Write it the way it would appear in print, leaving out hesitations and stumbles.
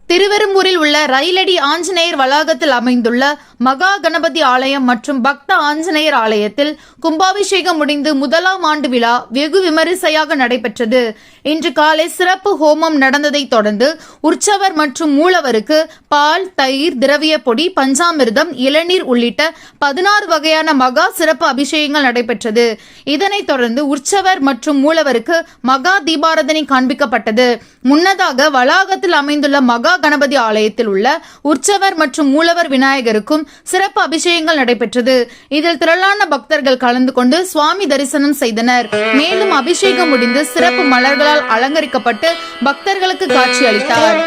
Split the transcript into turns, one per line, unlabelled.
திருவெரும்பூரில் உள்ள ரயிலடி ஆஞ்சநேயர் வளாகத்தில் அமைந்துள்ள மகா கணபதி ஆலயம் மற்றும் பக்த ஆஞ்சநேயர் ஆலயத்தில் கும்பாபிஷேகம் முடிந்து முதலாம் ஆண்டு விழா வெகு விமரிசையாக நடைபெற்றது. இன்று காலை சிறப்பு ஹோமம் நடந்ததை தொடர்ந்து உற்சவர் மற்றும் மூலவருக்கு பால், தயிர், திரவிய பொடி, பஞ்சாமிர்தம், இளநீர் உள்ளிட்ட 16 வகையான மகா சிறப்பு அபிஷேகங்கள் நடைபெற்றது. இதனைத் தொடர்ந்து உற்சவர் மற்றும் மூலவருக்கு மகா தீபாராதனை காண்பிக்கப்பட்டது. முன்னதாக வளாகத்தில் அமைந்துள்ள மகா கணபதி ஆலயத்தில் உள்ள உற்சவர் மற்றும் மூலவர் விநாயகருக்கும் சிறப்பு அபிஷேகங்கள் நடைபெற்றது. இதில் திரளான பக்தர்கள் கலந்து கொண்டு சுவாமி தரிசனம் செய்தனர். மேலும் அபிஷேகம் முடிந்து சிறப்பு மலர்களால் அலங்கரிக்கப்பட்டு பக்தர்களுக்கு காட்சி அளித்தார்.